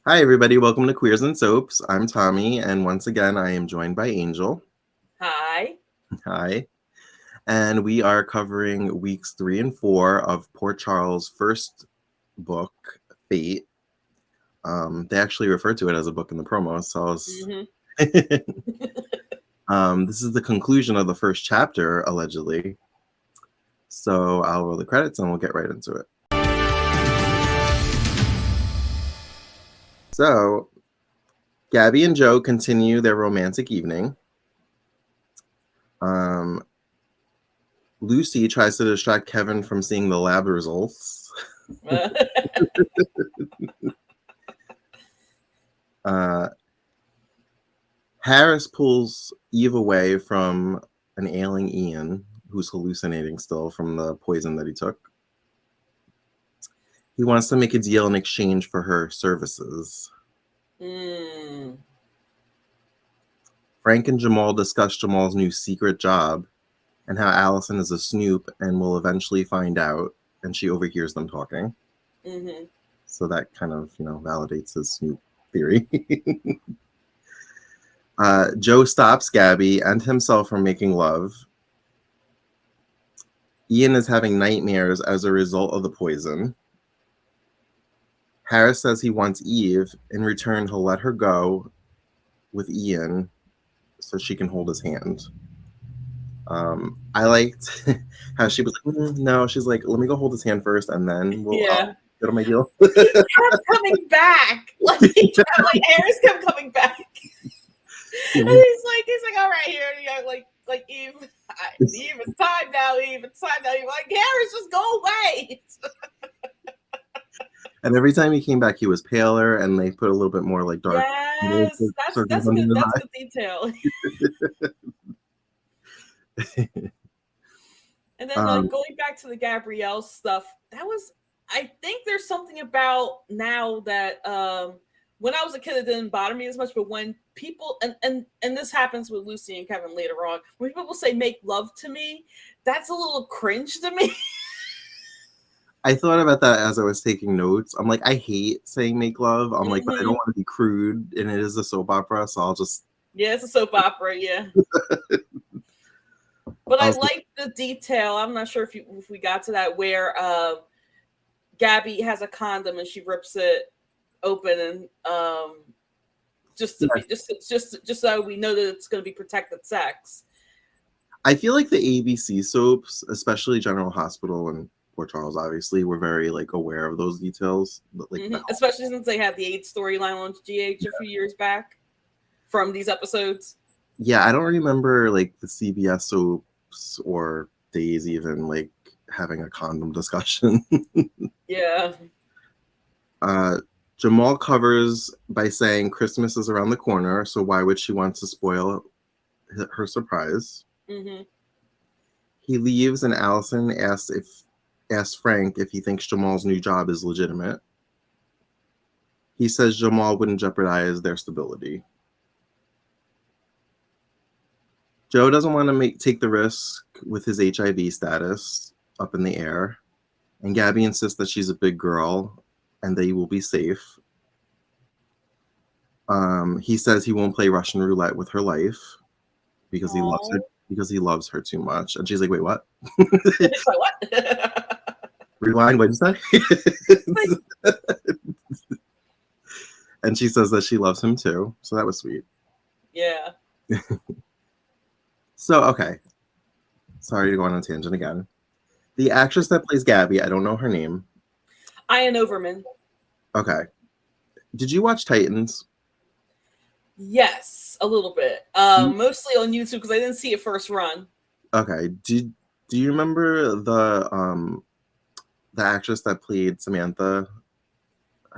Hi, everybody. Welcome to Queers and Soaps. I'm Tommy, and once again, I am joined by Angel. Hi. Hi. And we are covering weeks 3 and 4 of Port Charles' first book, Fate. They actually referred to it as a book in the promo, so I was... this is the conclusion of the first chapter, allegedly. So I'll roll the credits and we'll get right into it. So, Gabby and Joe continue their romantic evening. Lucy tries to distract Kevin from seeing the lab results. Harris pulls Eve away from an ailing Ian, who's hallucinating still from the poison that he took. He wants to make a deal in exchange for her services. Frank and Jamal discuss Jamal's new secret job and how Allison is a snoop and will eventually find out, and she overhears them talking. So that kind of, validates his snoop theory. Joe stops Gabby and himself from making love. Ian is having nightmares as a result of the poison. Harris says he wants Eve. In return, he'll let her go with Ian so she can hold his hand. I liked how she was like, no, she's like, let me go hold his hand first and then we'll go to my deal. He kept coming back. Harris kept coming back. And he's like, all right, here, like Eve, it's time now, Eve, it's time now. You're like, Harris, just go away. And every time he came back, he was paler, and they put a little bit more like dark. Yes, that's good detail. And then going back to the Gabrielle stuff, I think there's something about now that when I was a kid, it didn't bother me as much, but when people, and this happens with Lucy and Kevin later on, when people say make love to me, that's a little cringe to me. I thought about that as I was taking notes. I'm like, I hate saying make love. I'm like, but I don't want to be crude, and it is a soap opera, so I'll just... Yeah, it's a soap opera, yeah. But I like the detail. I'm not sure if we got to that, where Gabby has a condom and she rips it open, and just so we know that it's going to be protected sex. I feel like the ABC soaps, especially General Hospital and Port Charles, obviously, were very aware of those details. Especially since they had the AIDS storyline on GH a few years back from these episodes. Yeah, I don't remember the CBS soaps or Days even having a condom discussion. Yeah. Jamal covers by saying Christmas is around the corner, so why would she want to spoil her surprise? He leaves, and Allison asks Frank if he thinks Jamal's new job is legitimate. He says Jamal wouldn't jeopardize their stability. Joe doesn't want to take the risk with his HIV status up in the air, and Gabby insists that she's a big girl and they will be safe. He says he won't play Russian roulette with her life because he loves her. Because he loves her too much. And she's like, wait, what? What? Rewind, what did you say? And she says that she loves him too. So that was sweet. Yeah. So, okay. Sorry to go on a tangent again. The actress that plays Gabby, I don't know her name. Ian Overman. Okay. Did you watch Titans? Yes, a little bit. Mostly on YouTube because I didn't see it first run. Okay. Do you remember the actress that played Samantha?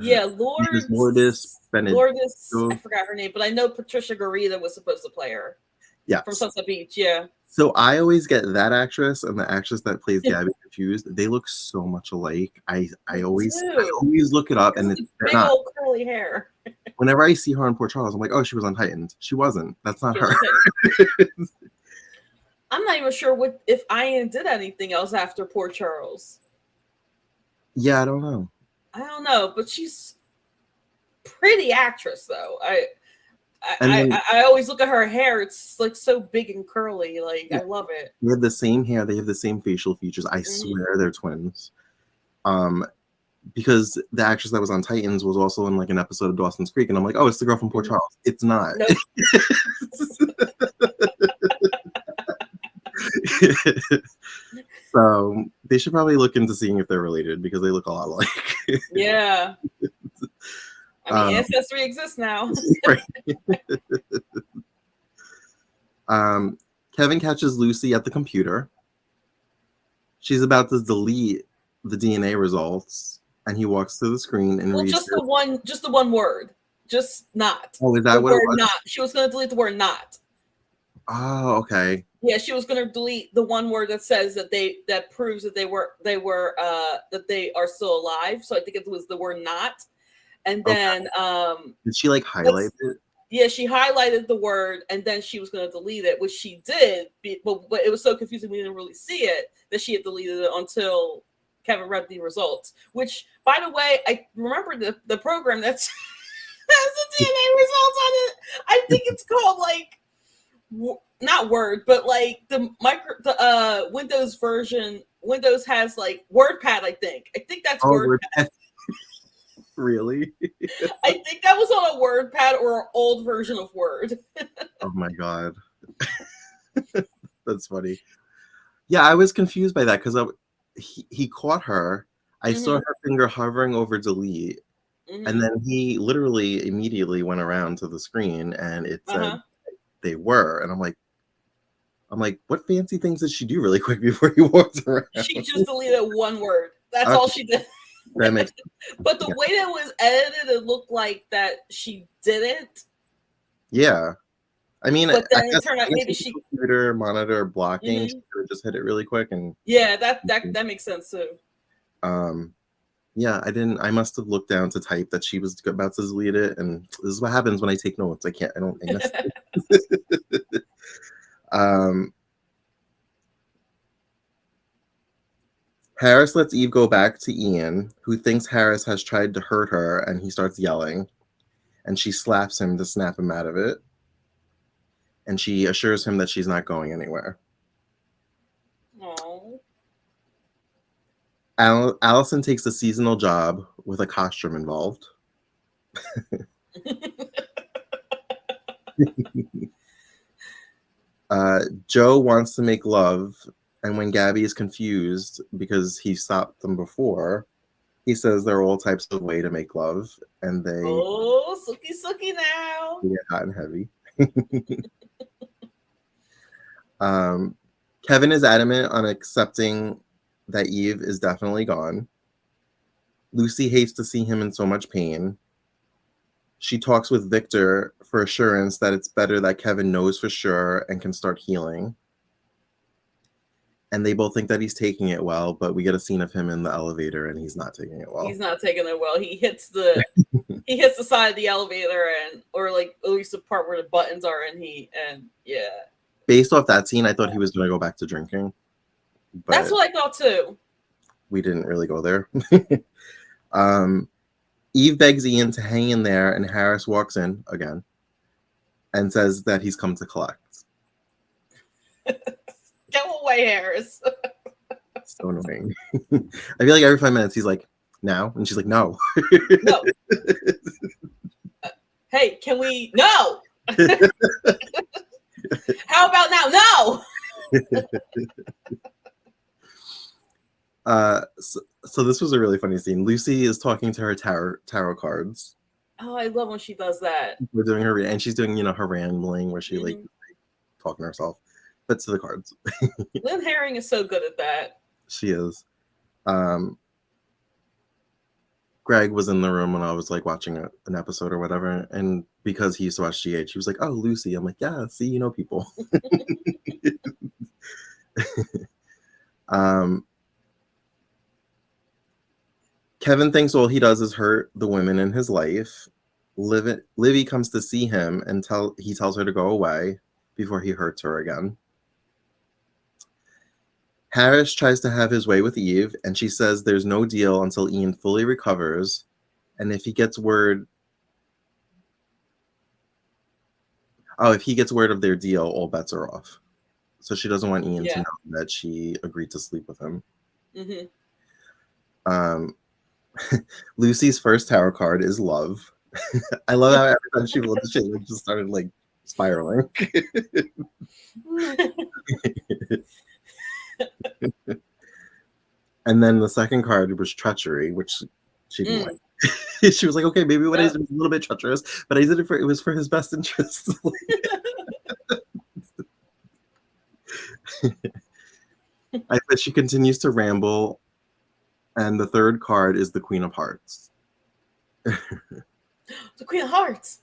Yeah, Lourdes Bennett. I forgot her name, but I know Patricia Garita was supposed to play her. Yeah. From Sunset Beach, yeah. So I always get that actress and the actress that plays Gabby confused. They look so much alike. I always look it up, and it's big old curly hair. Whenever I see her on Port Charles, I'm like, oh, she was on Titans. She wasn't. That's not her. I'm not even sure if Ian did anything else after Port Charles. Yeah, I don't know. I don't know, but she's pretty actress, though. And I always look at her hair. It's like so big and curly. Like, I love it. they have the same hair. They have the same facial features. I swear they're twins. Because the actress that was on Titans was also in like an episode of Dawson's Creek, and I'm like, oh, it's the girl from Port Charles. It's not. Nope. So they should probably look into seeing if they're related because they look a lot alike. Yeah. I mean, Ancestry exists now. Kevin catches Lucy at the computer. She's about to delete the DNA results, and he walks to the screen and reads just the one word. Just not. Oh, is that what it was? Not. She was going to delete the word not. Oh, okay. Yeah, she was going to delete the one word that says that proves that they are still alive. So I think it was the word not. And then did she like highlight it? Yeah, she highlighted the word, and then she was going to delete it, which she did. But it was so confusing we didn't really see it that she had deleted it until Kevin read the results. Which, by the way, I remember the program that's has the DNA results on it. I think it's called like not Word, but like the Windows version. Windows has like WordPad. I think that's WordPad. Really? I think that was on a WordPad or an old version of Word. Oh my god. That's funny. Yeah, I was confused by that because he caught her. I saw her finger hovering over delete, and then he literally immediately went around to the screen and it said they were. And I'm like, what fancy things did she do really quick before he walked around? She just deleted one word. That's all she did. That makes But the way that was edited, it looked like that she didn't. Yeah. I mean, but then it turned out maybe she computer monitor blocking. She could have just hit it really quick and yeah, that makes sense too. Yeah, I must have looked down to type that she was about to delete it, and this is what happens when I take notes. I miss it. Harris lets Eve go back to Ian, who thinks Harris has tried to hurt her, and he starts yelling, and she slaps him to snap him out of it, and she assures him that she's not going anywhere. Aww. Allison takes a seasonal job with a costume involved. Joe wants to make love, and when Gabby is confused because he stopped them before, he says there are all types of way to make love, and they sookie now. Get hot and heavy. Kevin is adamant on accepting that Eve is definitely gone. Lucy hates to see him in so much pain. She talks with Victor for assurance that it's better that Kevin knows for sure and can start healing. And they both think that he's taking it well, but we get a scene of him in the elevator and he's not taking it well. He's not taking it well. He hits the side of the elevator or like at least the part where the buttons are and yeah. Based off that scene, I thought he was going to go back to drinking. But that's what I thought too. We didn't really go there. Eve begs Ian to hang in there, and Harris walks in again and says that he's come to collect. Go away, Harris. So annoying. I feel like every 5 minutes he's like, now? And she's like, no. No. Hey, can we? No. How about now? No. So this was a really funny scene. Lucy is talking to her tarot cards. Oh, I love when she does that. We're doing her, and she's doing, her rambling where she like talking to herself, but to the cards. Lynn Herring is so good at that. She is. Greg was in the room when I was like watching an episode or whatever, and because he used to watch GH, he was like, "Oh, Lucy." I'm like, "Yeah, see, you know people." Kevin thinks all he does is hurt the women in his life. Livy comes to see him and he tells her to go away before he hurts her again. Harris tries to have his way with Eve, and she says there's no deal until Ian fully recovers, and if he gets word Oh, if he gets word of their deal, all bets are off. So she doesn't want Ian to Yeah. know that she agreed to sleep with him. Mm-hmm. Lucy's first tarot card is love. I love how every time she pulled the shit, it just started like spiraling. And then the second card was treachery, which she didn't like. She was like, okay, maybe what I did was a little bit treacherous, but I did it was for his best interest. I bet she continues to ramble. And the third card is the Queen of Hearts. The Queen of Hearts.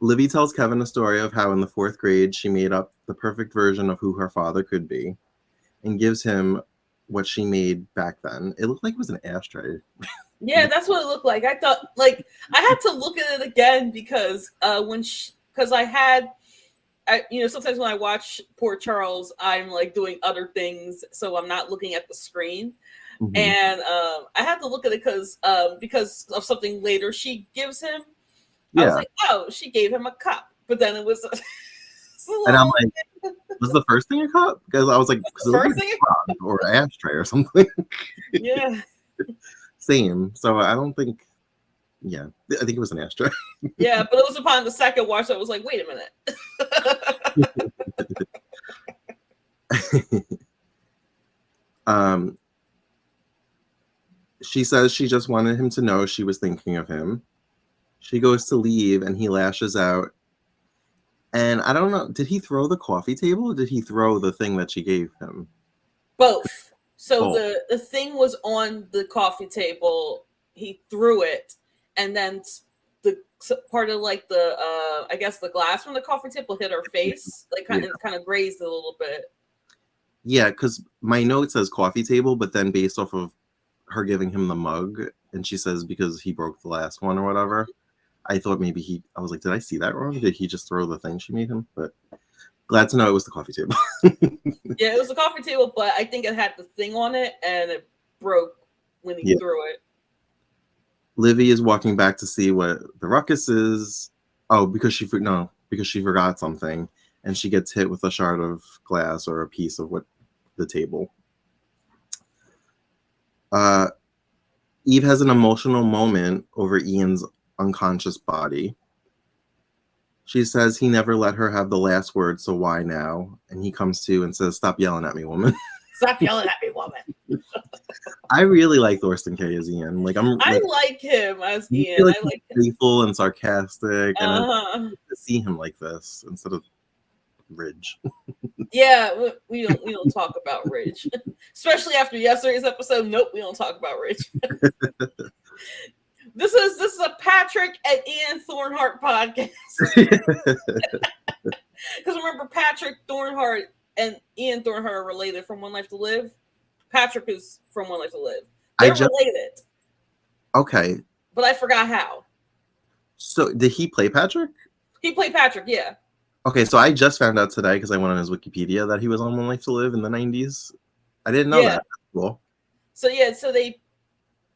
Livy tells Kevin a story of how in the 4th grade she made up the perfect version of who her father could be and gives him what she made back then. It looked like it was an ashtray. Yeah, that's what it looked like. I thought, like, I had to look at it again because sometimes when I watch Port Charles, I'm like doing other things, so I'm not looking at the screen. Mm-hmm. And I had to look at it because of something later she gives him. Yeah. I was like, oh, she gave him a cup, but then it was. And I'm like, was the first thing a cup? Because I was like, first thing or an ashtray or something. Yeah. Same. So I don't think. Yeah, I think it was an ashtray. Yeah, but it was upon the second watch that I was like, wait a minute. She says she just wanted him to know she was thinking of him. She goes to leave and he lashes out. And I don't know, did he throw the coffee table or did he throw the thing that she gave him? Both. So the thing was on the coffee table. He threw it. And then the part of like the I guess the glass from the coffee table hit her face, like kind of grazed it a little bit. Yeah, because my note says coffee table, but then based off of her giving him the mug, and she says because he broke the last one or whatever, I thought maybe I was like, did I see that wrong? Did he just throw the thing she made him? But glad to know it was the coffee table. Yeah, it was the coffee table, but I think it had the thing on it and it broke when he threw it. Livy is walking back to see what the ruckus is. Oh, because she forgot something, and she gets hit with a shard of glass or a piece of the table. Eve has an emotional moment over Ian's unconscious body. She says he never let her have the last word, so why now? And he comes to and says, "Stop yelling at me, woman." Stop yelling at me, woman. I really like Thorsten Kaye as Ian. I like him as Ian. Like I like him. Playful and sarcastic, and to see him like this instead of Ridge. Yeah, we don't talk about Ridge, especially after yesterday's episode. Nope, we don't talk about Ridge. This is a Patrick and Ian Thornhart podcast. Because remember, Patrick Thornhart and Ian Thornhart are related from One Life to Live. Patrick is from One Life to Live. They're related. Okay. But I forgot how. So did he play Patrick? He played Patrick, yeah. Okay, so I just found out today because I went on his Wikipedia that he was on One Life to Live in the 90s. I didn't know that. That's cool. So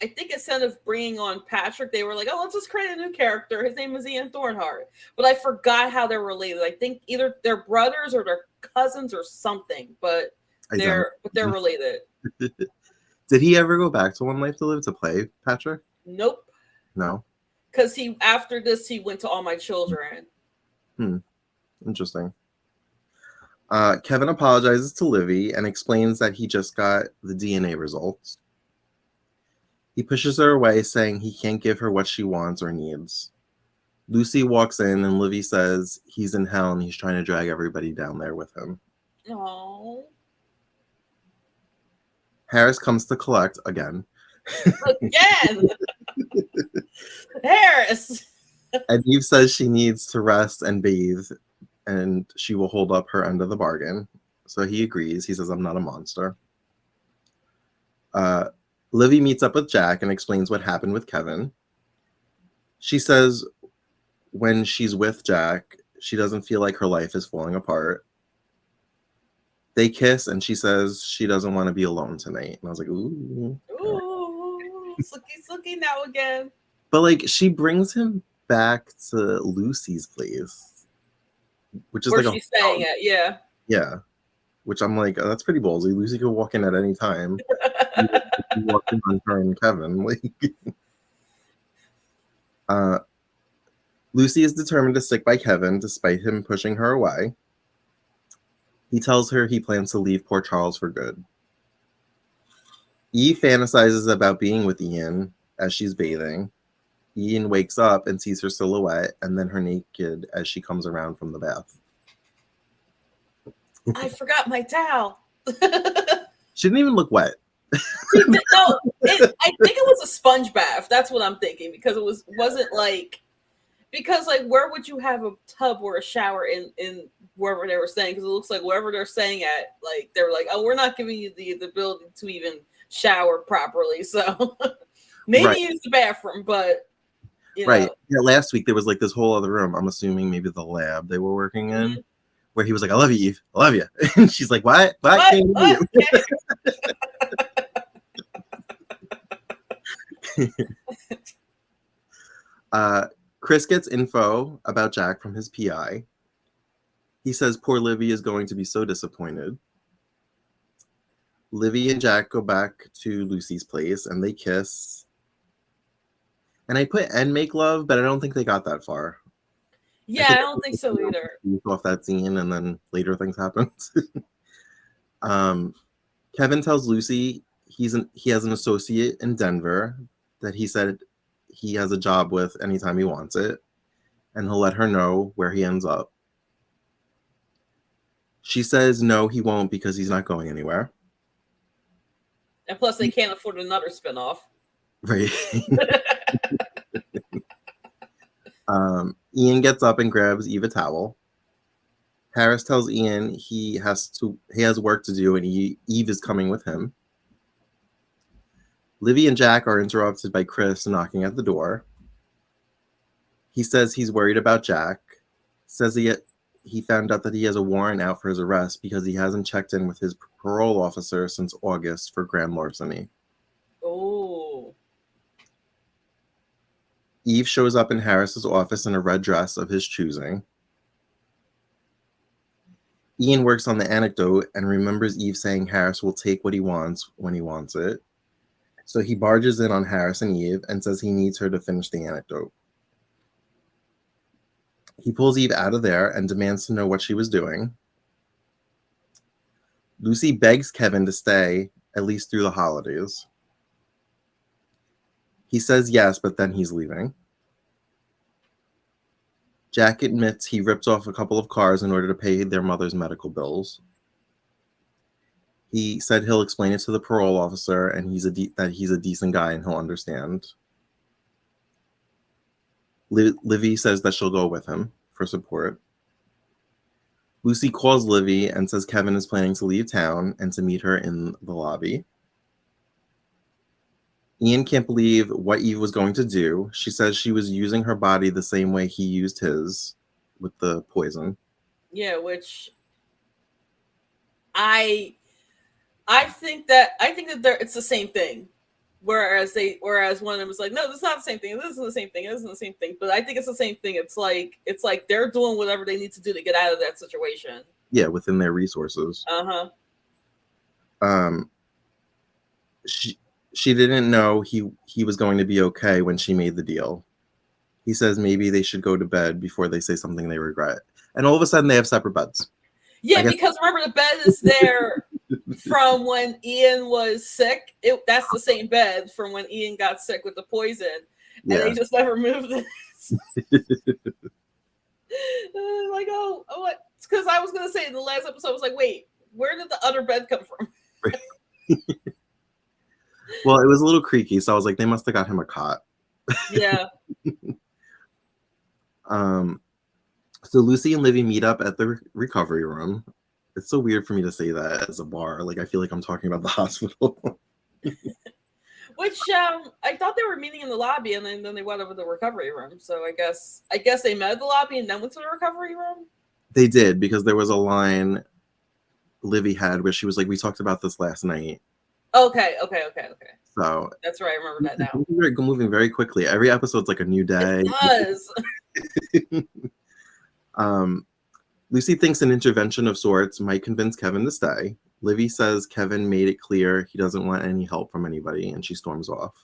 I think instead of bringing on Patrick, they were like, oh, let's just create a new character. His name is Ian Thornhart. But I forgot how they're related. I think either they're brothers or they're cousins or something, but they're related. Did he ever go back to One Life to Live to play Patrick? Nope. No. Because after this, he went to All My Children. Interesting. Kevin apologizes to Livy and explains that he just got the DNA results. He pushes her away, saying he can't give her what she wants or needs. Lucy walks in and Livy says he's in hell and he's trying to drag everybody down there with him. Aww. Harris comes to collect again. Again! Harris! And Eve says she needs to rest and bathe and she will hold up her end of the bargain. So he agrees. He says, I'm not a monster. Livy meets up with Jack and explains what happened with Kevin. She says when she's with Jack, she doesn't feel like her life is falling apart. They kiss and she says she doesn't want to be alone tonight. And I was like, ooh. Ooh, Sookie now again. But like she brings him back to Lucy's place, which is Where like she's staying at, yeah. Yeah. Which I'm like, oh, that's pretty ballsy. Lucy could walk in at any time. Walk in on her and Kevin. Like Lucy is determined to stick by Kevin despite him pushing her away. He tells her he plans to leave Port Charles for good. Eve fantasizes about being with Ian as she's bathing. Ian wakes up and sees her silhouette and then her naked as she comes around from the bath. I forgot my towel. She didn't even look wet. No, I think it was a sponge bath. That's what I'm thinking, because it wasn't like, because like where would you have a tub or a shower in wherever they were staying? Because it looks like wherever they're staying at, like they were like, oh, we're not giving you the ability to even shower properly, so maybe use the bathroom, but you know. Yeah, last week there was like this whole other room, I'm assuming maybe the lab they were working in, where he was like, I love you, Eve, I love you. And she's like, what? What? Chris gets info about Jack from his PI. He says poor Livy is going to be so disappointed. Livy and Jack go back to Lucy's place and they kiss. And I put and make love, but I don't think they got that far. Yeah, I don't think so either. Off that scene, and then later things happened. Kevin tells Lucy he has an associate in Denver that he said he has a job with anytime he wants it, and he'll let her know where he ends up. She says no, he won't, because he's not going anywhere. And plus, they can't afford another spinoff. Right. Ian gets up and grabs Eve a towel. Harris tells Ian he has work to do and Eve is coming with him. Livy and Jack are interrupted by Chris knocking at the door. He says he's worried about Jack. Says he found out that he has a warrant out for his arrest because he hasn't checked in with his parole officer since August for grand larceny. Oh. Eve shows up in Harris's office in a red dress of his choosing. Ian works on the anecdote and remembers Eve saying Harris will take what he wants when he wants it. So he barges in on Harris and Eve and says he needs her to finish the anecdote. He pulls Eve out of there and demands to know what she was doing. Lucy begs Kevin to stay, at least through the holidays. He says yes, but then he's leaving. Jack admits he ripped off a couple of cars in order to pay their mother's medical bills. He said he'll explain it to the parole officer and that he's a decent guy and he'll understand. Livy says that she'll go with him for support. Lucy calls Livy and says Kevin is planning to leave town and to meet her in the lobby. Ian can't believe what Eve was going to do. She says she was using her body the same way he used his with the poison. Yeah, which I think that it's the same thing. Whereas one of them was like, no, this is not the same thing. This isn't the same thing. This isn't the same thing. But I think it's the same thing. It's like they're doing whatever they need to do to get out of that situation. Yeah, within their resources. She didn't know he was going to be okay when she made the deal. He says maybe they should go to bed before they say something they regret. And all of a sudden they have separate beds. Yeah, because remember the bed is there from when Ian was sick. That's the same bed from when Ian got sick with the poison. And they just never moved it. Like, oh, what? Because I was going to say in the last episode, I was like, wait, where did the other bed come from? Well, it was a little creaky, so I was like, they must have got him a cot. Yeah. So Lucy and Livy meet up at the recovery room. It's so weird for me to say that as a bar. Like, I feel like I'm talking about the hospital. Which I thought they were meeting in the lobby, and then they went over to the recovery room. So I guess they met at the lobby and then went to the recovery room. They did, because there was a line Livy had where she was like, "We talked about this last night." Okay. So that's right. I remember that now. They're moving very quickly. Every episode's like a new day. It does. Lucy thinks an intervention of sorts might convince Kevin to stay. Livy says Kevin made it clear he doesn't want any help from anybody, and she storms off.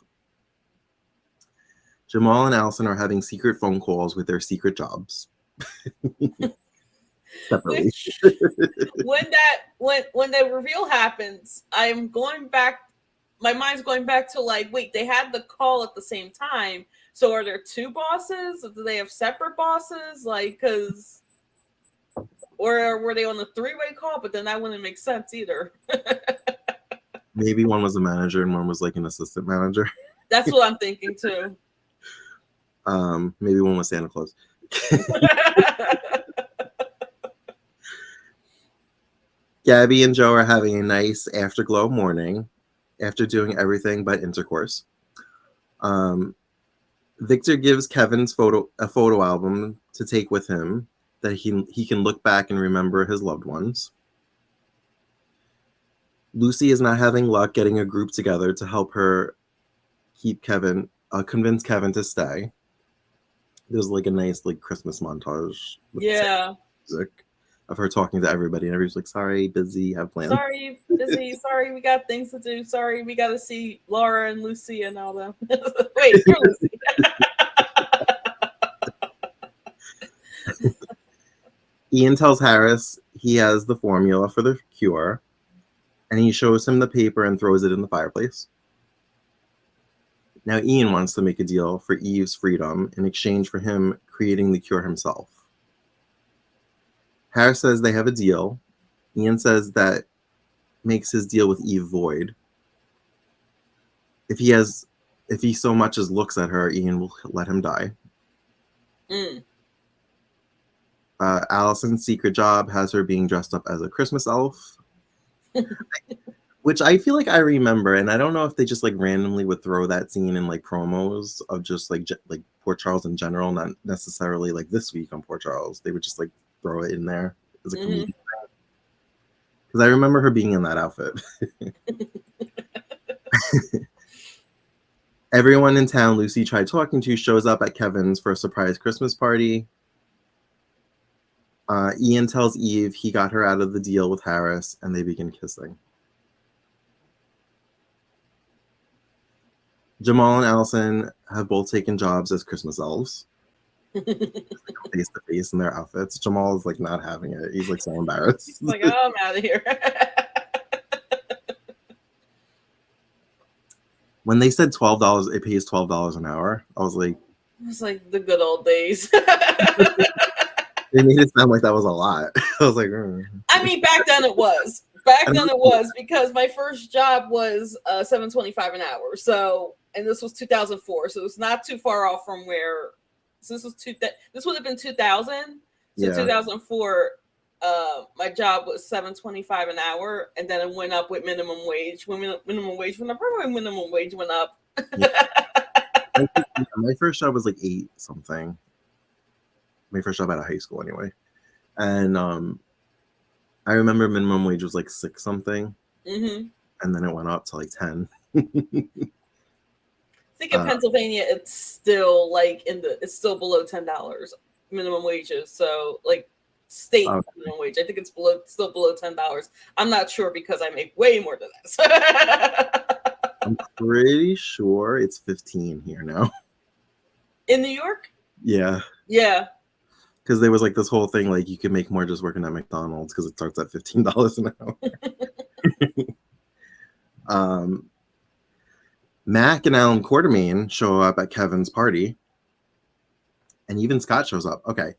Jamal and Allison are having secret phone calls with their secret jobs. Separately. when the reveal happens, I'm going back. My mind's going back to like, wait, they had the call at the same time. So are there two bosses? Do they have separate bosses? Like, because, or were they on the three-way call? But then that wouldn't make sense either. Maybe one was a manager and one was like an assistant manager. That's what I'm thinking too. Maybe one was Santa Claus. Gabby and Joe are having a nice afterglow morning after doing everything but intercourse. Victor gives Kevin's a photo album to take with him that he can look back and remember his loved ones. Lucy is not having luck getting a group together to help her convince Kevin to stay. There's like a nice like Christmas montage. With music of her talking to everybody, and everybody's like, "Sorry, busy, have plans." Sorry, busy. Sorry, we got things to do. Sorry, we got to see Laura and Lucy and all them. Wait, you're Lucy. Ian tells Harris he has the formula for the cure, and he shows him the paper and throws it in the fireplace. Now Ian wants to make a deal for Eve's freedom in exchange for him creating the cure himself. Harris says they have a deal. Ian says that makes his deal with Eve void. If he so much as looks at her, Ian will let him die. Allison's secret job has her being dressed up as a Christmas elf, which I feel like I remember, and I don't know if they just like randomly would throw that scene in like promos of just like Port Charles in general, not necessarily like this week on Port Charles. They would just like throw it in there as a comedian. Because I remember her being in that outfit. Everyone in town Lucy tried talking to shows up at Kevin's for a surprise Christmas party. Ian tells Eve he got her out of the deal with Harris, and they begin kissing. Jamal and Allison have both taken jobs as Christmas elves. Face to face in their outfits. Jamal is like not having it. He's like so embarrassed. He's like, oh, I'm out of here. When they said $12, it pays $12 an hour. I was like, the good old days. They made it sound like that was a lot. I was like, I mean, back then it was. Back then it was, because my first job was $7.25 an hour. So, and this was 2004, so it's not too far off from where. So this would have been 2000. So 2004, my job was $7.25 an hour, and then it went up with minimum wage. When minimum wage went up, minimum wage went up. My first job was like 8 something. My first job out of high school, anyway, and I remember minimum wage was like 6 something, and then it went up to like 10. I think in Pennsylvania, it's still like it's still below $10 minimum wages. So like state minimum wage, I think it's still below $10. I'm not sure because I make way more than that. I'm pretty sure it's 15 here now. In New York? Yeah. Yeah. Because there was like this whole thing, like you can make more just working at McDonald's because it starts at $15 an hour. Mac and Alan Quartermain show up at Kevin's party, and even Scott shows up. Okay,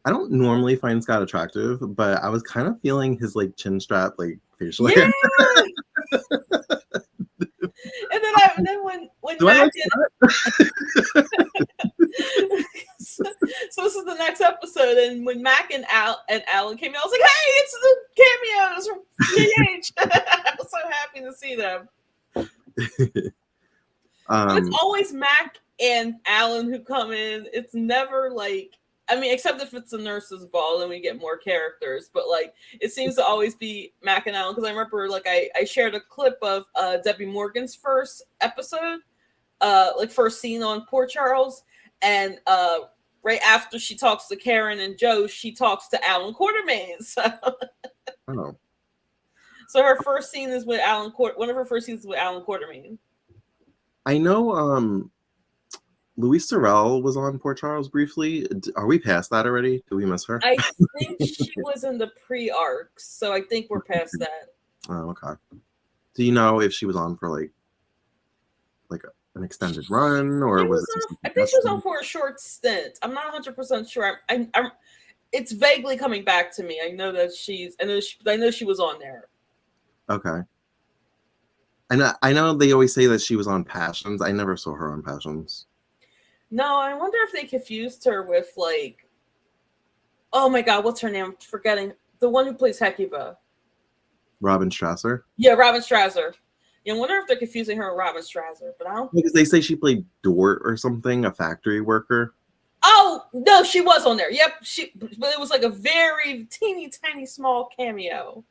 I don't normally find Scott attractive, but I was kind of feeling his like chin strap, like facial hair. And then when Mac so this is the next episode, and when Mac and Alan came in, I was like, "Hey, it's the cameos from PH." I was so happy to see them. It's always Mac and Alan who come in. It's never like I mean, except if it's a nurse's ball, then we get more characters. But like, it seems to always be Mac and Alan, because I remember like I shared a clip of Debbie Morgan's first episode, like first scene on Port Charles, and right after she talks to Karen and Joe, she talks to Alan Quartermain. So, Oh. So her first scene is with Alan one of her first scenes is with Alan Quartermain. I know Louise Sorel was on Port Charles briefly. Are we past that already? Did we miss her? I think she was in the pre-arcs, so I think we're past that. Oh, okay. Do you know if she was on for like an extended run, or was it? I think she was on for a short stint. I'm not 100% sure. I'm it's vaguely coming back to me. I know that I know she was on there. Okay. And I know they always say that she was on Passions. I never saw her on Passions. No, I wonder if they confused her with like, oh my God, what's her name? I'm forgetting. The one who plays Hecuba. Robin Strasser? Yeah, Robin Strasser. Yeah, I wonder if they're confusing her with Robin Strasser, but I don't. Because they say she played Dort or something, a factory worker. Oh, no, she was on there. Yep, but it was like a very teeny tiny small cameo.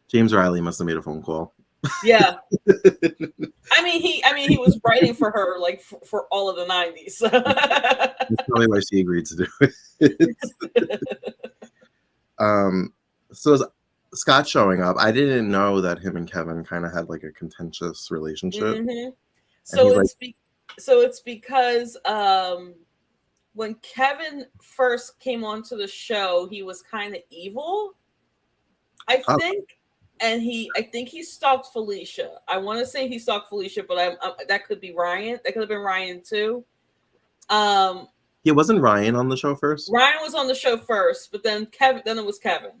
James Riley must have made a phone call. Yeah. I mean he was writing for her like for all of the 90s. That's probably why she agreed to do it. So Scott showing up, I didn't know that him and Kevin kind of had like a contentious relationship. Mm-hmm. So it's because when Kevin first came onto the show, he was kind of evil, I think. And I think he stalked Felicia. I want to say he stalked Felicia, but that could be Ryan. That could have been Ryan too. Yeah, wasn't Ryan on the show first? Ryan was on the show first, but then it was Kevin.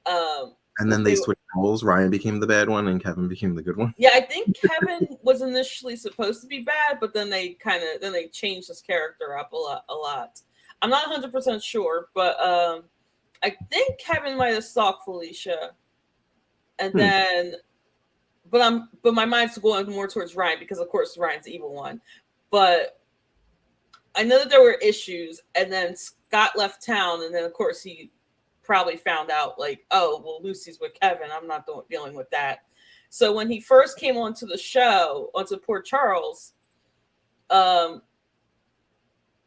And then they switched roles. Ryan became the bad one, and Kevin became the good one. Yeah, I think Kevin was initially supposed to be bad, but then they changed his character up a lot. I'm not 100% sure, but I think Kevin might have stalked Felicia. And then, but my mind's going more towards Ryan because, of course, Ryan's the evil one. But I know that there were issues, and then Scott left town, and then, of course, he probably found out, like, oh, well, Lucy's with Kevin. I'm not dealing with that. So when he first came onto the show, onto Port Charles,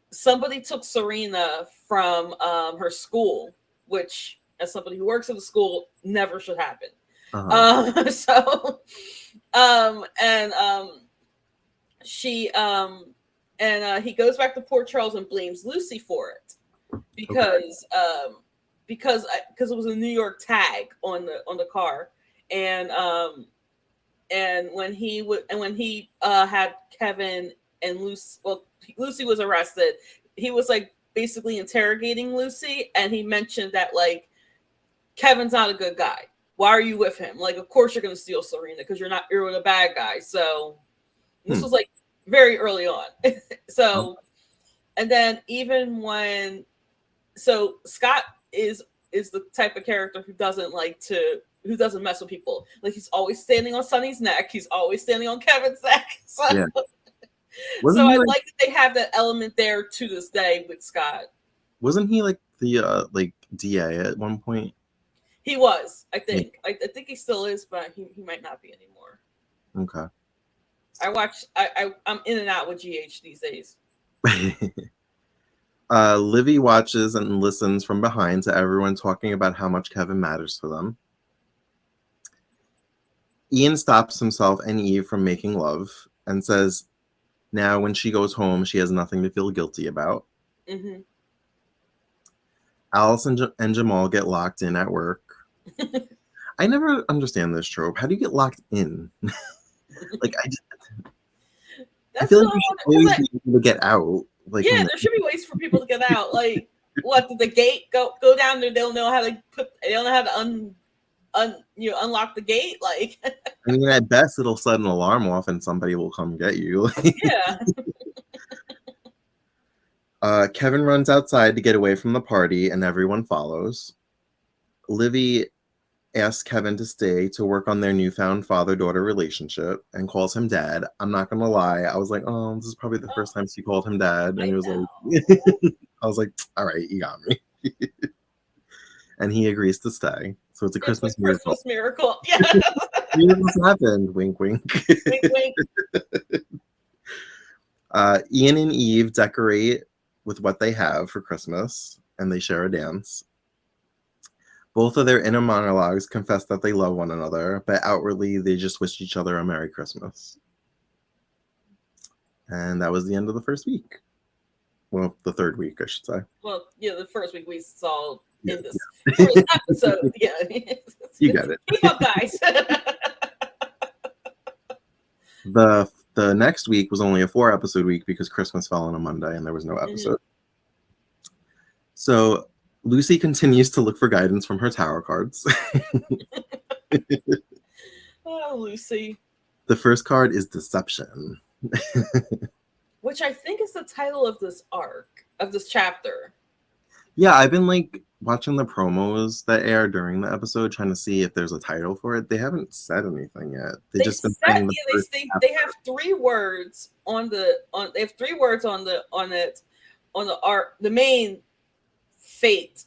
somebody took Serena from her school, which, as somebody who works at the school, never should happen. He goes back to Port Charles and blames Lucy for it because it was a New York tag on the car, and when he had Kevin and Lucy, well, Lucy was arrested. He was like basically interrogating Lucy, and he mentioned that like Kevin's not a good guy. Why are you with him? Like, of course you're going to steal Serena because you're with a bad guy. So this was like very early on. And then even Scott is the type of character who doesn't mess with people. Like, he's always standing on Sonny's neck. He's always standing on Kevin's neck. So, I like that they have that element there to this day with Scott. Wasn't he like the DA at one point? He was, I think. I think he still is, but he might not be anymore. Okay. I'm in and out with GH these days. Livy watches and listens from behind to everyone talking about how much Kevin matters to them. Ian stops himself and Eve from making love and says, now when she goes home, she has nothing to feel guilty about. Mm-hmm. Alice and Jamal get locked in at work. I never understand this trope. How do you get locked in? Like, I feel like you should always be able to get out. Like, yeah, there should be ways for people to get out. Like, what, did the gate go down there? They don't know how to unlock the gate. Like, I mean, at best it'll set an alarm off and somebody will come get you. Yeah. Kevin runs outside to get away from the party and everyone follows. Livy asks Kevin to stay to work on their newfound father-daughter relationship and calls him dad. I'm not gonna lie, I was like, oh, this is probably the first time she called him dad, and he was like I was like, all right, you got me. And he agrees to stay. So it's a Christmas miracle. Christmas miracle. Yeah. Miracles happened. Wink, wink. Wink, wink. Ian and Eve decorate with what they have for Christmas, and they share a dance. Both of their inner monologues confess that they love one another, but outwardly they just wish each other a Merry Christmas. And that was the end of the first week. Well, the third week, I should say. Well, yeah, the first week we saw in this first episode. Yeah. You get it. Keep up, guys. The next week was only a 4-episode week because Christmas fell on a Monday and there was no episode. Mm-hmm. So Lucy continues to look for guidance from her tarot cards. Oh, Lucy. The first card is Deception. Which I think is the title of this arc, of this chapter. Yeah, I've been like watching the promos that air during the episode, trying to see if there's a title for it. They haven't said anything yet. They have 3 words on the art, the main Fate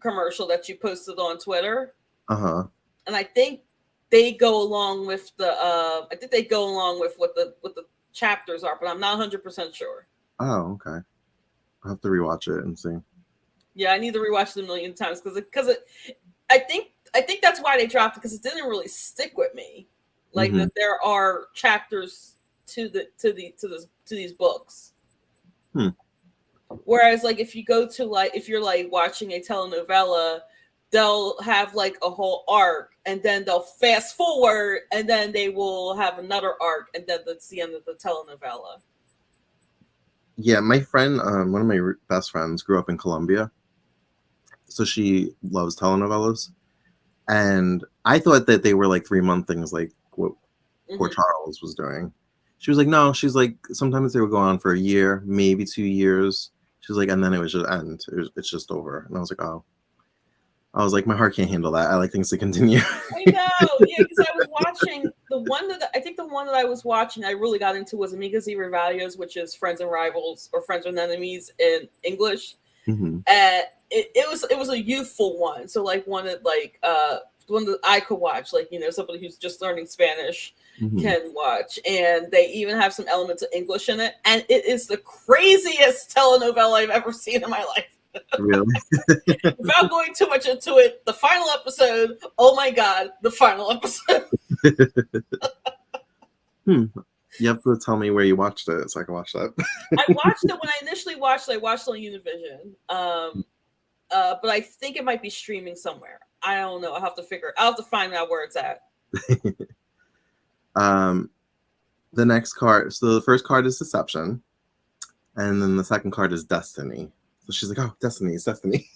commercial that you posted on Twitter. Uh-huh. And I think they go along with what the chapters are, but I'm not 100% sure. Oh, okay. I'll have to rewatch it and see. Yeah, I need to rewatch it a million times because I think that's why they dropped it, because it didn't really stick with me. Like that there are chapters to these books. Whereas like if you go to if you're like watching a telenovela, they'll have like a whole arc and then they'll fast forward and then they will have another arc and then that's the end of the telenovela. Yeah, my friend, one of my best friends grew up in Colombia. So she loves telenovelas. And I thought that they were like 3-month things like what poor Charles was doing. She was like, no, she's like, sometimes they would go on for a year, maybe 2 years. She's like, and then it would just end. It's just over. And I was like, oh. I was like, my heart can't handle that. I like things to continue. I know. Yeah, because I was watching the one that I was watching, I really got into was Amigas y Rivales, which is Friends and Rivals or Friends and Enemies in English. Mm-hmm. And it was a youthful one. So like one that I could watch, like, you know, somebody who's just learning Spanish can watch. And they even have some elements of English in it. And it is the craziest telenovela I've ever seen in my life. Really? Without going too much into it, the final episode, oh my god, the final episode. You have to tell me where you watched it so I can watch that. I watched it when I initially watched it. I watched it on Univision. But I think it might be streaming somewhere. I don't know. I'll have to find out where it's at. The next card, so the first card is Deception, and then the second card is Destiny. So she's like, oh, Destiny, it's Destiny.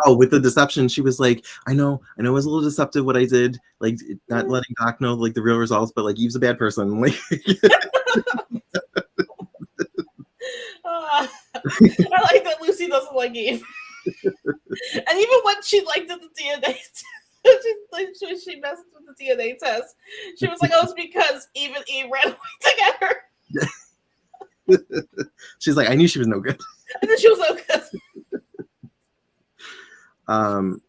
Oh, with the Deception, she was like, I know it was a little deceptive what I did, like not letting Doc know like the real results, but like Eve's a bad person. Like I like that Lucy doesn't like Eve. And even when she liked the DNA she messed with the DNA test, she was like, oh, it's because Eve and Eve ran away together. She's like, I knew she was no good. And then she was no good.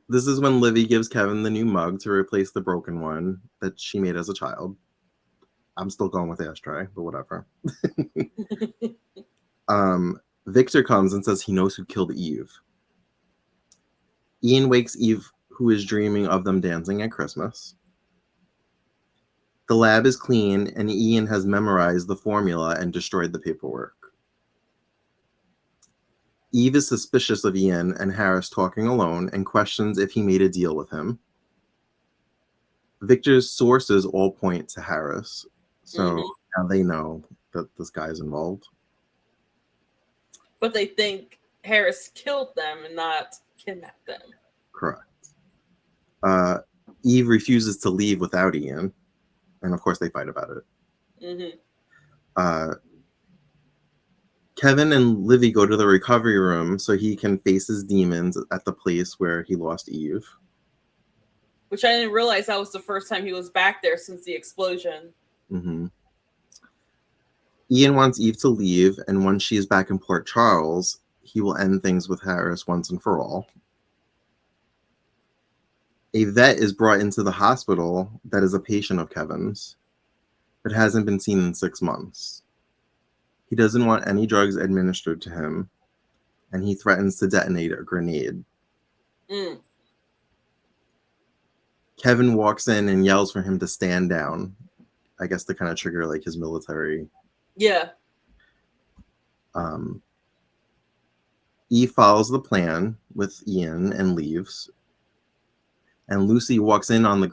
This is when Livy gives Kevin the new mug to replace the broken one that she made as a child. I'm still going with Ashtray, but whatever. Victor comes and says he knows who killed Eve. Ian wakes Eve, who is dreaming of them dancing at Christmas. The lab is clean, and Ian has memorized the formula and destroyed the paperwork. Eve is suspicious of Ian and Harris talking alone and questions if he made a deal with him. Victor's sources all point to Harris, so now they know that this guy's involved. But they think Harris killed them and not kidnapped them. Correct. Eve refuses to leave without Ian, and of course they fight about it. Kevin and Livy go to the recovery room so he can face his demons at the place where he lost Eve. Which I didn't realize that was the first time he was back there since the explosion. Ian wants Eve to leave, and once she is back in Port Charles, he will end things with Harris once and for all. A vet is brought into the hospital that is a patient of Kevin's, but hasn't been seen in 6 months. He doesn't want any drugs administered to him, and he threatens to detonate a grenade. Kevin walks in and yells for him to stand down, I guess to kind of trigger like his military. Yeah. Eve follows the plan with Ian and leaves. And Lucy walks in on the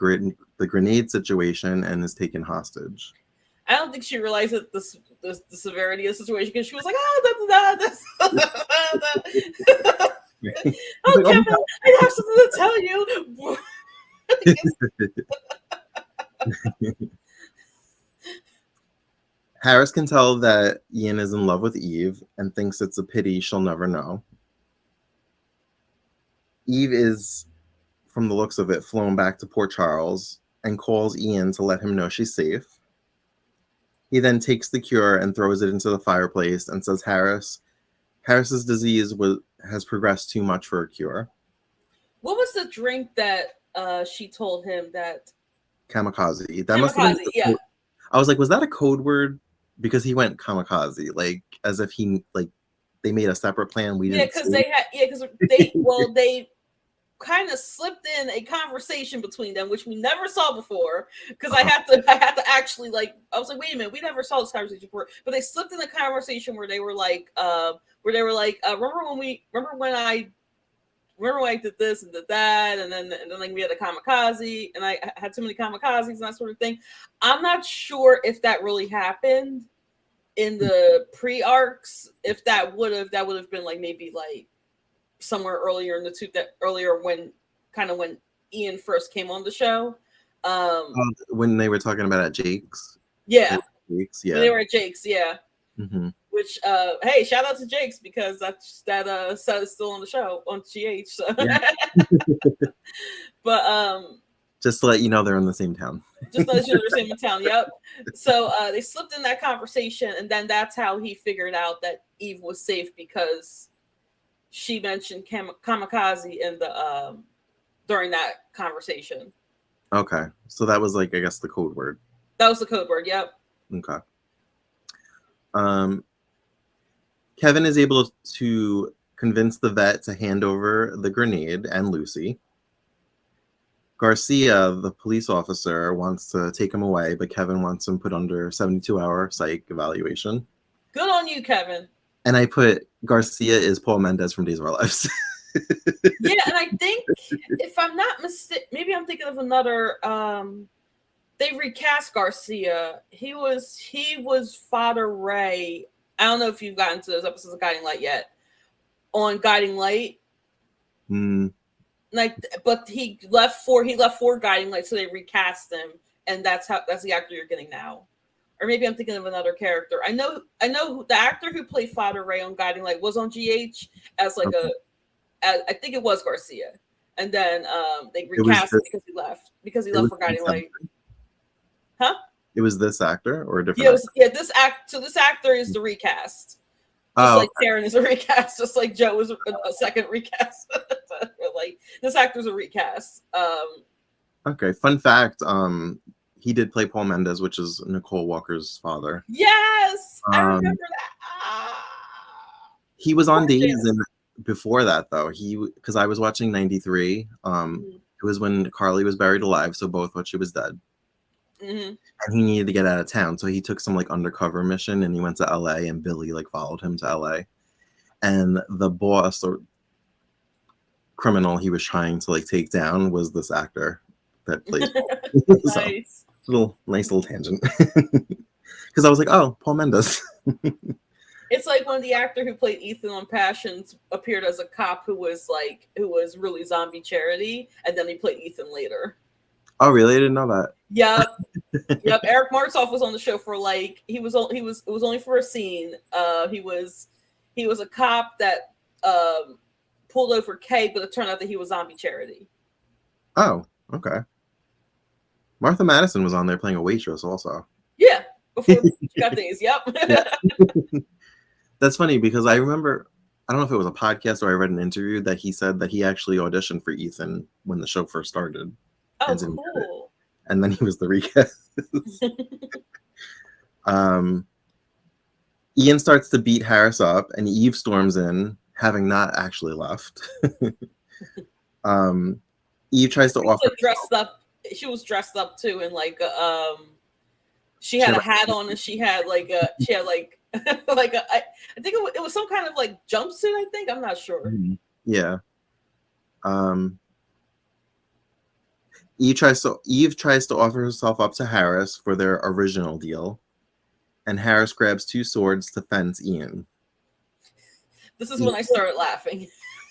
grenade situation and is taken hostage. I don't think she realized the severity of the situation because she was like, "Oh, that's." Oh, Kevin, I have something to tell you. Harris can tell that Ian is in love with Eve and thinks it's a pity she'll never know. Eve is, from the looks of it, flown back to Port Charles and calls Ian to let him know she's safe. He then takes the cure and throws it into the fireplace and says Harris's disease has progressed too much for a cure. What was the drink that she told him that? Kamikaze. That must have been yeah. I was like, was that a code word? Because he went kamikaze, like as if they made a separate plan. Because they kind of slipped in a conversation between them, which we never saw before. Because I had to actually I was like, wait a minute, we never saw this conversation before. But they slipped in a conversation where they were like, remember when I did this and did that, and then like we had a kamikaze, and I had too many kamikazes and that sort of thing. I'm not sure if that really happened in the pre-arcs. If that would have been like maybe like somewhere earlier in when Ian first came on the show. When they were talking about at Jake's. Yeah. Jake's, yeah. When they were at Jake's, yeah. Mm-hmm. Which hey, shout out to Jake's because that set is still on the show on GH. So. Yeah. But just to let you know they're in the same town. Just to let you know they're in the same town. Yep. So they slipped in that conversation, and then that's how he figured out that Eve was safe because she mentioned kamikaze in the during that conversation. Okay, so that was like I guess the code word. That was the code word. Yep. Okay. Kevin is able to convince the vet to hand over the grenade and Lucy. Garcia, the police officer, wants to take him away, but Kevin wants him put under 72-hour psych evaluation. Good on you, Kevin. And I put Garcia is Paul Mendes from Days of Our Lives. Yeah, and I think if I'm not mistaken, maybe I'm thinking of another. They recast Garcia. He was Father Ray. I don't know if you've gotten to those episodes of Guiding Light yet. On Guiding Light, but he left for Guiding Light, so they recast him, and that's the actor you're getting now. Or maybe I'm thinking of another character. I know the actor who played Father Ray on Guiding Light was on GH as like I think it was Garcia, and then they recast him because he left for Guiding Light. Huh? It was this actor or a different? So this actor is the recast. Just like Karen is a recast, just like Joe is a second recast. Like this actor's a recast. Okay. Fun fact. He did play Paul Mendes, which is Nicole Walker's father. Yes, I remember that. He was on Days before that though. Because I was watching 93. It was when Carly was buried alive, so both thought she was dead. Mm-hmm. And he needed to get out of town, so he took some like undercover mission, and he went to LA, and Billy like followed him to LA, and the boss or criminal he was trying to like take down was this actor that played Paul. Nice. So, nice little tangent. Because I was like, oh, Paul Mendes. It's like when the actor who played Ethan on Passions appeared as a cop who was really Zombie Charity, and then he played Ethan later. Oh, really? I didn't know that. Yep. Eric Martsolf was on the show for it was only for a scene. He was a cop that pulled over Kay, but it turned out that he was Zombie Charity. Oh, okay. Martha Madison was on there playing a waitress also. Yeah. before she got things. Yep. Yeah. That's funny because I remember, I don't know if it was a podcast or I read an interview that he said that he actually auditioned for Ethan when the show first started. Oh, cool. And then he was the recast. Ian starts to beat Harris up, and Eve storms in, having not actually left. Eve tries to offer. Dressed up. She was dressed up too, and like she had a hat on, and she had like I think it was some kind of like jumpsuit. I think, I'm not sure. Yeah. Eve tries to offer herself up to Harris for their original deal, and Harris grabs 2 swords to fence Ian. This is when I started laughing.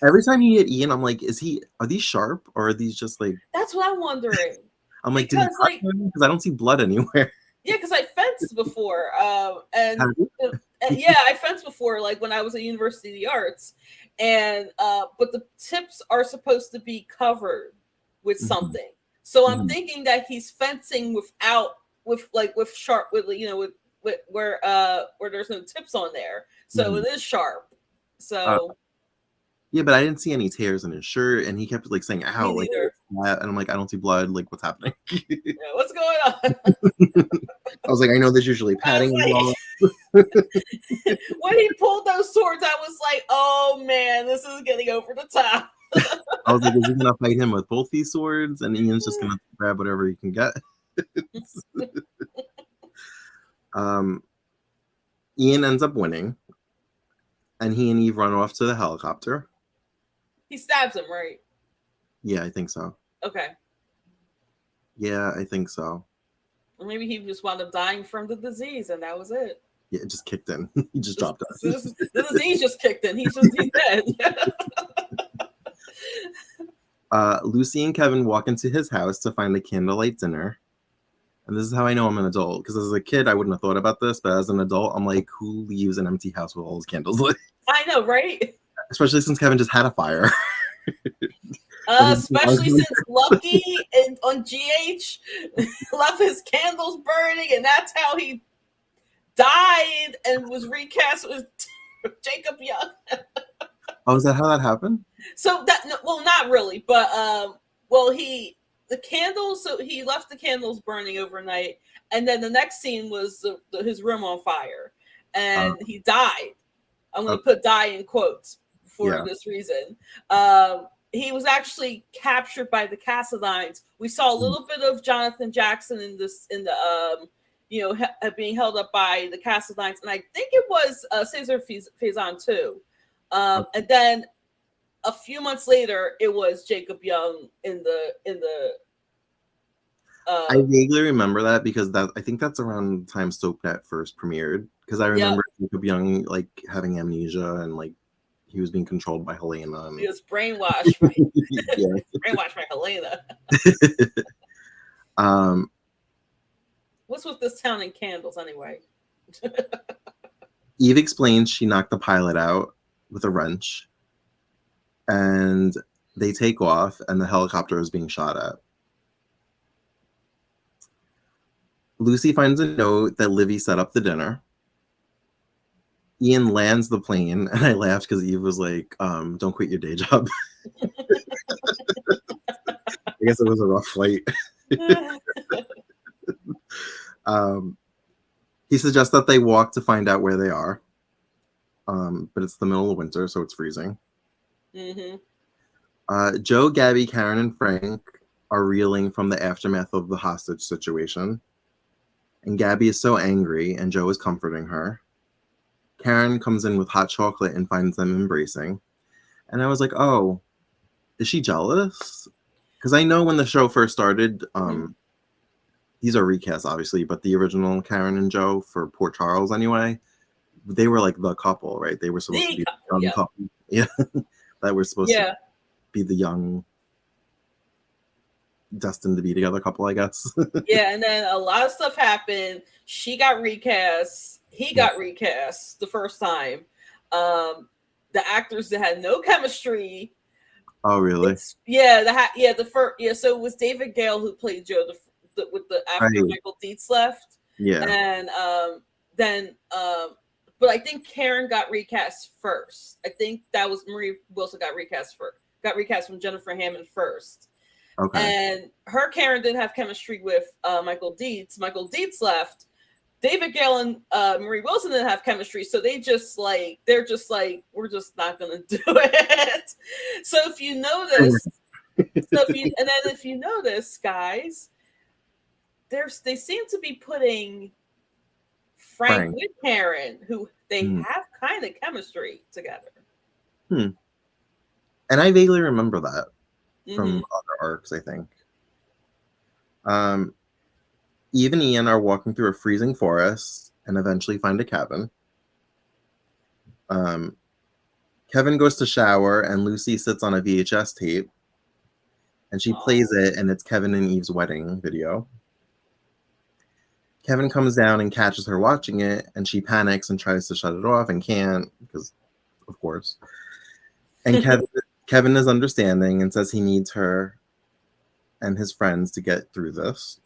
Every time you hit Ian, I'm like, are these sharp or are these just like? That's what I'm wondering. I'm like, because I don't see blood anywhere. Yeah, because I fenced before, and yeah, I fenced before, like when I was at University of the Arts, and but the tips are supposed to be covered with something. So I'm thinking that he's fencing with sharp, with where there's no tips on there, so it is sharp. So yeah, but I didn't see any tears in his shirt, and he kept like saying "ow," like that, and I'm like, I don't see blood. Like, what's happening? Yeah, what's going on? I was like, I know there's usually padding involved. When he pulled those swords, I was like, oh man, this is getting over the top. I was like, is he gonna fight him with both these swords, and Ian's just gonna grab whatever he can get? Ian ends up winning, and he and Eve run off to the helicopter. He stabs him, right? Yeah, I think so. Okay. Yeah, I think so. Or maybe he just wound up dying from the disease, and that was it. Yeah, it just kicked in. He just dropped out. The disease just kicked in. He's dead. Lucy and Kevin walk into his house to find a candlelight dinner. And this is how I know I'm an adult. Because as a kid, I wouldn't have thought about this. But as an adult, I'm like, who leaves an empty house with all those candles lit? I know, right? Especially since Kevin just had a fire. Especially since Lucky on GH left his candles burning, and that's how he died and was recast with Jacob Young. Oh, is that how that happened? So not really, but the candles. So he left the candles burning overnight, and then the next scene was his room on fire, and he died. I'm going to put "die" in quotes for this reason. He was actually captured by the Cassadines. We saw a little bit of Jonathan Jackson being held up by the Cassadines, and I think it was Cesar Faison too. And then a few months later, it was Jacob Young in the. I vaguely remember that because I think that's around the time SoapNet first premiered. Because I remember Jacob Young like having amnesia and like he was being controlled by Helena. He was brainwashed by brainwashed by Helena. What's with this town and candles anyway? Eve explains she knocked the pilot out with a wrench, and they take off, and the helicopter is being shot at. Lucy finds a note that Livy set up the dinner. Ian lands the plane, and I laughed because Eve was like, don't quit your day job. I guess it was a rough flight. He suggests that they walk to find out where they are. But it's the middle of winter, so it's freezing. Joe, Gabby, Karen, and Frank are reeling from the aftermath of the hostage situation. And Gabby is so angry, and Joe is comforting her. Karen comes in with hot chocolate and finds them embracing. And I was like, oh, is she jealous? Because I know when the show first started, these are recasts, obviously, but the original Karen and Joe for Port Charles anyway, they were like the couple, right? They were supposed to be the young couple. Yeah. That were supposed to be the young, destined to be together couple, I guess. Yeah, and then a lot of stuff happened. She got recast. He got recast the first time. The actors that had no chemistry. Oh, really? So it was David Gale who played Joe after Michael Dietz left. Yeah. And then but I think Karen got recast first. I think that was Marie Wilson got recast from Jennifer Hammond first. Okay. And her Karen didn't have chemistry with Michael Dietz. Michael Dietz left. David Gale and Marie Wilson didn't have chemistry, so they're just like, we're just not gonna do it. So if you notice, if you notice, guys, they seem to be putting Frank with Karen, who they have kind of chemistry together. And I vaguely remember that from other arcs, I think. Eve and Ian are walking through a freezing forest and eventually find a cabin. Kevin goes to shower and Lucy sits on a VHS tape and she plays it, and it's Kevin and Eve's wedding video. Kevin comes down and catches her watching it, and she panics and tries to shut it off and can't, because of course. And Kevin is understanding and says he needs her and his friends to get through this.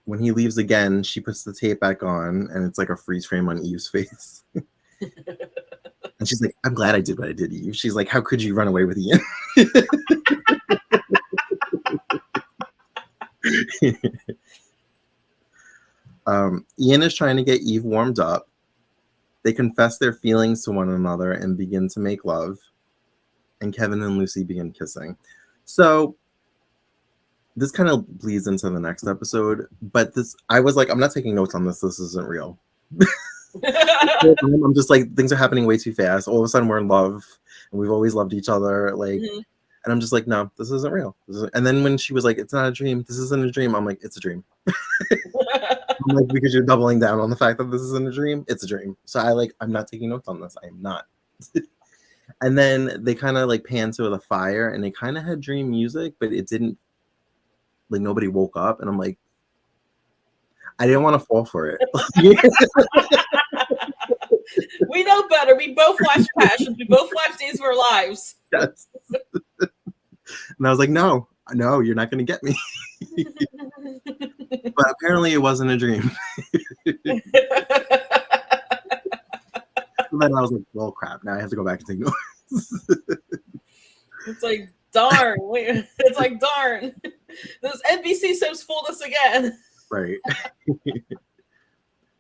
When he leaves again, she puts the tape back on, and it's like a freeze frame on Eve's face. And she's like, I'm glad I did what I did, Eve. She's like, how could you run away with Ian? Ian is trying to get Eve warmed up. They confess their feelings to one another and begin to make love. And Kevin and Lucy begin kissing. So this kind of bleeds into the next episode. But I was like, I'm not taking notes on this. This isn't real. I'm just like, things are happening way too fast. All of a sudden we're in love and we've always loved each other. Like, and I'm just like, no, this isn't real. And then when she was like, it's not a dream. This isn't a dream. I'm like, it's a dream. I'm like, because you're doubling down on the fact that this isn't a dream. It's a dream. So I'm not taking notes on this. I am not. And then they kind of like pan to the fire and they kind of had dream music, but it didn't, like, nobody woke up. And I'm like, I didn't want to fall for it. We know better. We both watched Passions. We both watched Days of Our Lives. Yes. And I was like, no, you're not going to get me. But apparently it wasn't a dream. And then I was like, well, crap. Now I have to go back and take notes. It's like, darn. It's like, darn. Those NBC Sims fooled us again. Right.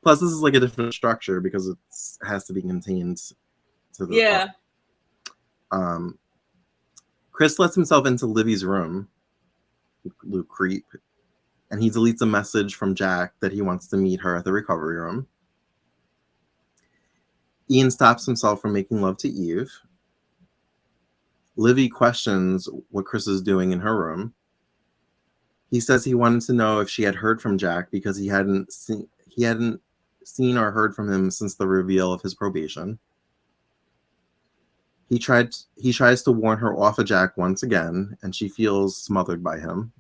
Plus, this is like a different structure because it has to be contained to the Chris lets himself into Livy's room, Luke Creep, and he deletes a message from Jack that he wants to meet her at the recovery room. Ian stops himself from making love to Eve. Livy questions what Chris is doing in her room. He says he wanted to know if she had heard from Jack because he hadn't seen or heard from him since the reveal of his probation. He tries to warn her off of Jack once again, and she feels smothered by him.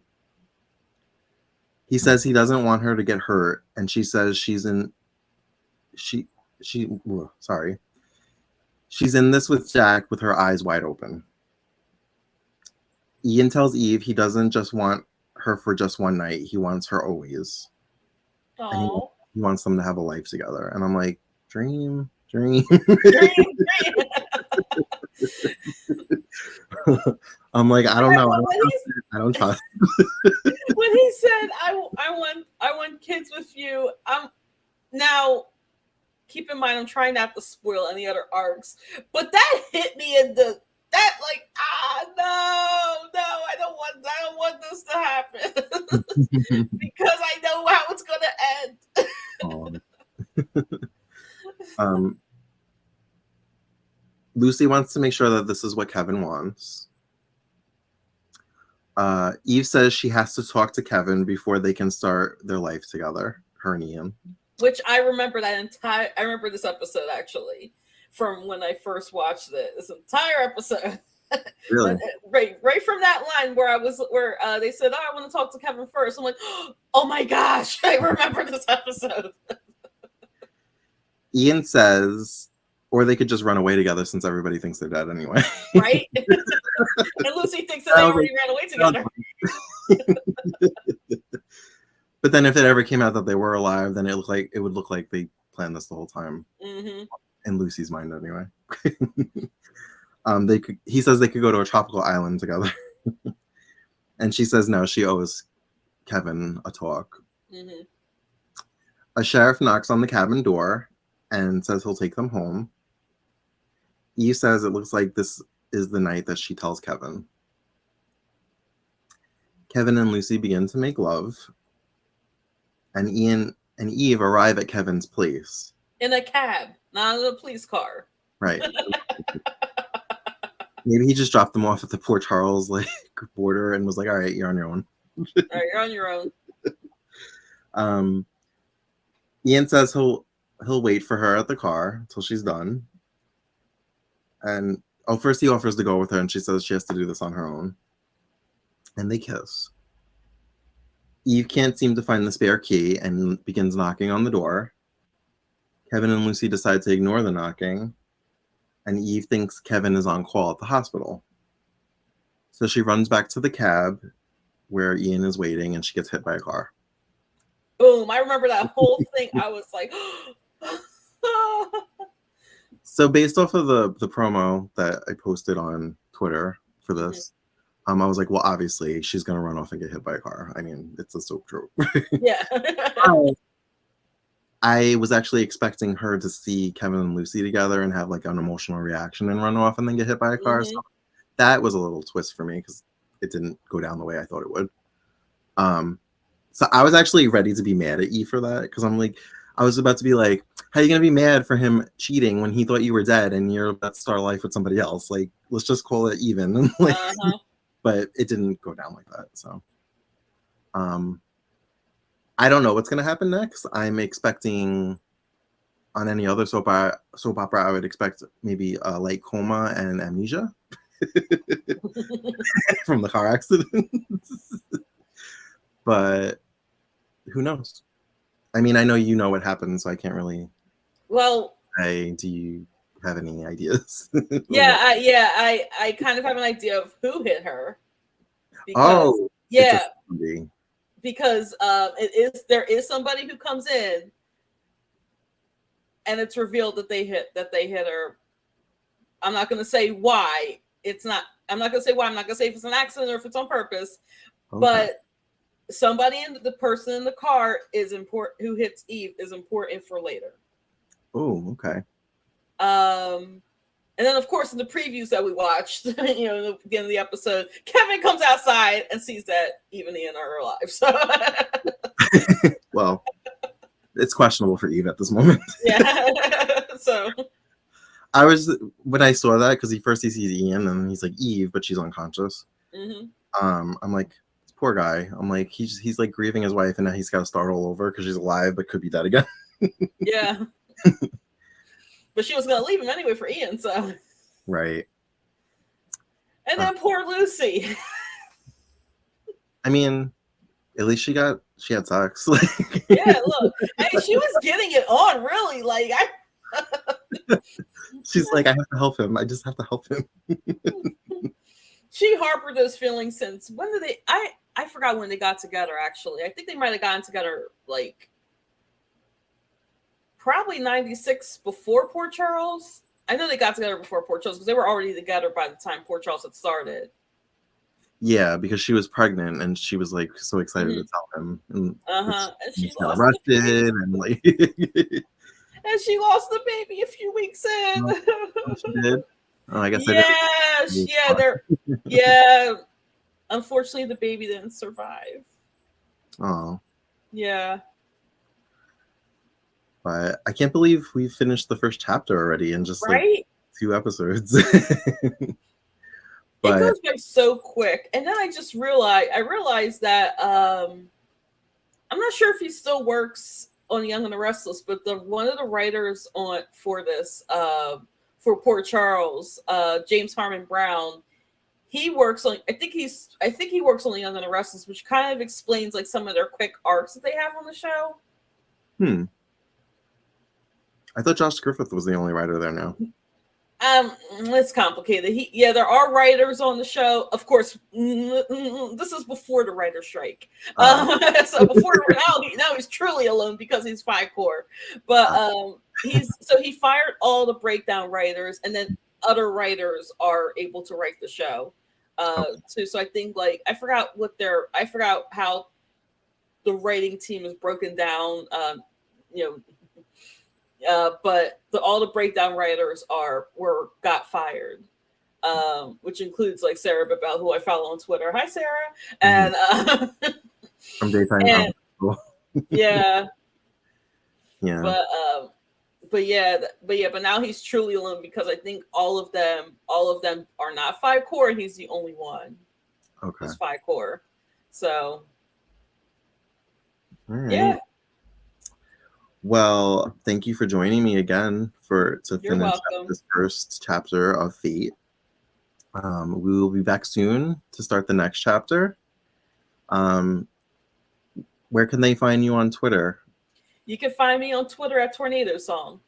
He says he doesn't want her to get hurt, and she says she's in this with Jack with her eyes wide open. Ian tells Eve he doesn't just want her for just one night. He wants her always. And he wants them to have a life together. And I'm like, dream. I'm like, I don't know. I don't trust. When he said, I want kids with you. Now, keep in mind, I'm trying not to spoil any other arcs, but that hit me in the I don't want this to happen because I know how it's gonna end. Lucy wants to make sure that this is what Kevin wants. Eve says she has to talk to Kevin before they can start their life together, her and Ian. Which I remember I remember this episode actually from when I first watched it. This entire episode. Really? right from that line where they said, I want to talk to Kevin first. I'm like, oh my gosh, I remember this episode. Ian says, or they could just run away together since everybody thinks they're dead anyway. Right? And Lucy thinks that they already ran away together. But then if it ever came out that they were alive, then it would look like they planned this the whole time. Mm-hmm. In Lucy's mind, anyway. He says they could go to a tropical island together. And she says no, she owes Kevin a talk. Mm-hmm. A sheriff knocks on the cabin door and says he'll take them home. Eve says it looks like this is the night that she tells Kevin. Kevin and Lucy begin to make love, and Ian and Eve arrive at Kevin's place. In a cab, not in a police car. Right. Maybe he just dropped them off at the Port Charles border and was like, all right, you're on your own. All right, you're on your own. Ian says he'll wait for her at the car until she's done. And first he offers to go with her, and she says she has to do this on her own. And they kiss. Eve can't seem to find the spare key and begins knocking on the door. Kevin and Lucy decide to ignore the knocking, and Eve thinks Kevin is on call at the hospital. So she runs back to the cab where Ian is waiting, and she gets hit by a car. Boom. I remember that whole thing. I was like... So based off of the promo that I posted on Twitter for this, I was like, well, obviously she's going to run off and get hit by a car. I mean, it's a soap trope. Yeah. I was actually expecting her to see Kevin and Lucy together and have like an emotional reaction and run off and then get hit by a car. So that was a little twist for me because it didn't go down the way I thought it would. So I was actually ready to be mad at Eve for that because I'm like, I was about to be like, how are you going to be mad for him cheating when he thought you were dead and you're about to start life with somebody else? Like, let's just call it even. Like, but it didn't go down like that. So, I don't know what's going to happen next. I'm expecting on any other soap opera, I would expect maybe a light coma and amnesia from the car accident. But who knows? I mean, I know you know what happened, so I can't really. Well, do you have any ideas? Yeah, I kind of have an idea of who hit her. Because, because there is somebody who comes in, and it's revealed that they hit her. I'm not going to say why. I'm not going to say why. I'm not going to say if it's an accident or if it's on purpose. Okay. But the person in the car is important. Who hits Eve is important for later. Oh, okay. And then, of course, in the previews that we watched, in the beginning of the episode, Kevin comes outside and sees that Eve and Ian are alive. So, well, it's questionable for Eve at this moment. Yeah. So, when I saw that, because he sees Ian and he's like Eve, but she's unconscious. Mm-hmm. I'm like, poor guy. I'm like, he's like grieving his wife, and now he's got to start all over because she's alive but could be dead again. Yeah. But she was gonna leave him anyway for Ian, so. Right. And then poor Lucy. I mean, at least she had sex. Yeah, look, she was getting it on, really. Like she's like, I have to help him. I just have to help him. She harbored those feelings since when did they? I forgot when they got together. Actually, I think they might have gotten together like probably 96 before Port Charles. I know they got together before Port Charles because they were already together by the time Port Charles had started. Yeah, because she was pregnant and she was like so excited to tell him. And and she got arrested and like. And she lost the baby a few weeks in. She did. Oh, I guess. Yeah. Unfortunately, the baby didn't survive. Oh. Yeah. But I can't believe we finished the first chapter already in just like 2 episodes. It goes by so quick. And then I realized that I'm not sure if he still works on Young and the Restless, but one of the writers for this for Port Charles, James Harmon Brown, he works on I think he works on Young and the Restless, which kind of explains like some of their quick arcs that they have on the show. I thought Josh Griffith was the only writer there now. It's complicated. There are writers on the show. Of course, this is before the writer's strike. So now he's truly alone because he's FI-Corps. But he fired all the breakdown writers, and then other writers are able to write the show. So I think I forgot how the writing team is broken down. But all the breakdown writers got fired, which includes Sarah Babel, who I follow on Twitter. Hi, Sarah. And from Daytime. Yeah. Yeah. But now he's truly alone because I think all of them are not FI-Corps, and he's the only one. Okay. Who's FI-Corps. So. All right. Yeah. Well, thank you for joining me again to finish this first chapter of Fate. We will be back soon to start the next chapter. Where can they find you on Twitter? You can find me on Twitter at Tornado Song.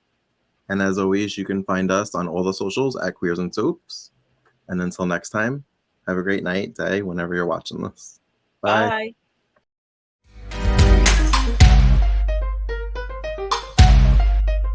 And as always, you can find us on all the socials at Queers and Soaps. And until next time, have a great night, day, whenever you're watching this. Bye. Bye.